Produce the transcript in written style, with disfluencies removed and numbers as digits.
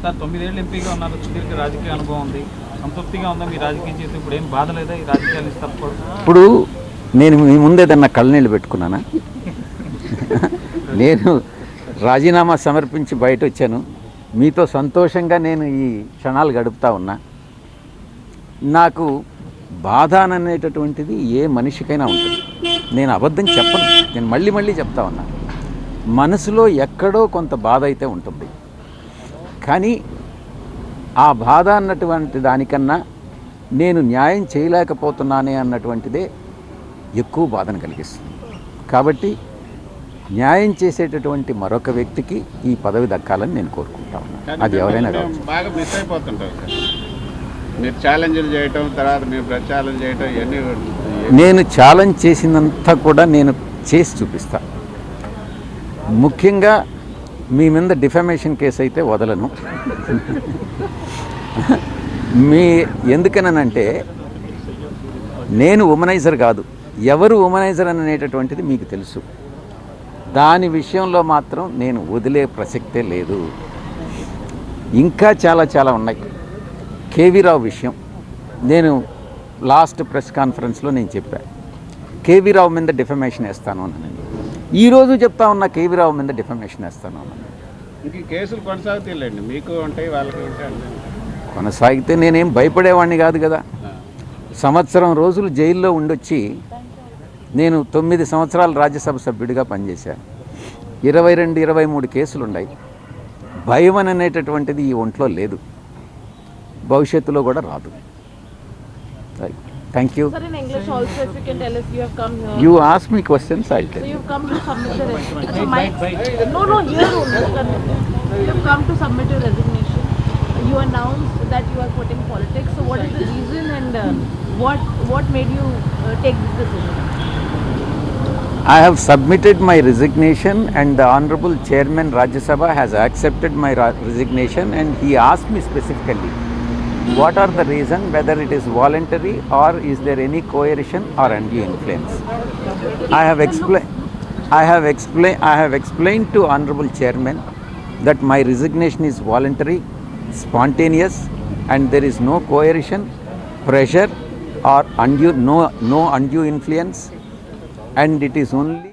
Sir 9 ఏళ్ళు ఎంపీగా ఉన్నారు, సుదీర్ఘ రాజకీయ అనుభవం ఉంది, సంతృప్తిగా ఉందా మీ రాజకీయం చేస్తే? ఇప్పుడు ఏం బాధ లేదా ఈ రాజకీయాలు నుంచి తప్పకూడదు? ఇప్పుడు నేను మీ ముందేదన్నా కళ్ళనీళ్ళు పెట్టుకున్నానా? నేను రాజీనామా సమర్పించి బయట వచ్చాను, మీతో సంతోషంగా నేను ఈ క్షణాలు గడుపుతా ఉన్నా. నాకు బాధ అనేటటువంటిది ఏ మనిషికైనా ఉంటుంది. నేను అబద్ధం చెప్పను, నేను మళ్ళీ మళ్ళీ చెప్తా ఉన్నా. మనసులో ఎక్కడో కొంత బాధ అయితే ఉంటుంది, కానీ ఆ బాధ అన్నటువంటి దానికన్నా నేను న్యాయం చేయలేకపోతున్నానే అన్నటువంటిదే ఎక్కువ బాధను కలిగిస్తుంది. కాబట్టి న్యాయం చేసేటటువంటి మరొక వ్యక్తికి ఈ పదవి దక్కాలని నేను కోరుకుంటా ఉన్నాను. అది ఎవరైనా కావచ్చు. బాగా మిస్ అయిపోతుంటారు మీరు ఛాలెంజ్లు చేయటం, తర్వాత మీరు ప్రచారం చేయటం, ఇవన్నీ నేను ఛాలెంజ్ చేసినంత కూడా నేను చేసి చూపిస్తా. ముఖ్యంగా మీ మీద డిఫమేషన్ కేసు అయితే వదలను. ఎందుకనంటే నేను ఉమనైజర్ కాదు, ఎవరు ఉమనైజర్ అనేటటువంటిది మీకు తెలుసు. దాని విషయంలో మాత్రం నేను వదిలే ప్రసక్తే లేదు. ఇంకా చాలా చాలా ఉన్నాయి. కేవీ రావు విషయం నేను లాస్ట్ ప్రెస్ కాన్ఫరెన్స్లో నేను చెప్పాను, కేవీ రావు మీద డిఫమేషన్ వేస్తాను అన్నాను. ఈరోజు చెప్తా ఉన్నా కేవీ రావు మీద డిఫమేషన్ వేస్తాను అన్నాను. ఇంక కేసులు కొనసాగుతాయిలేండి, మీకు ఉంటాయి వాళ్ళకి ఉంటాయి. కొనసాగితే నేనేం భయపడేవాడిని కాదు కదా. సంవత్సరం రోజులు జైల్లో ఉండొచ్చి నేను 9 సంవత్సరాలు రాజ్యసభ సభ్యుడిగా పనిచేశాను. 22-23 కేసులు ఉన్నాయి. భయం అనేటటువంటిది ఈ ఒంట్లో లేదు, భవిష్యత్తులో కూడా రాదు. Thank you. Sir, in English also, if you can tell us, you have come here. You ask me questions, I'll tell So you. you've come to submit your resignation. No, here only. You've come to submit your resignation. You announced that you are quitting politics. So what is the reason and what made you take this decision? I have submitted my resignation and the Honorable Chairman Rajya Sabha has accepted my resignation, and he asked me specifically what are the reason, whether it is voluntary or is there any coercion or undue influence. I have explained to Honorable Chairman that my resignation is voluntary, spontaneous, and there is no coercion, pressure or no undue influence, and it is only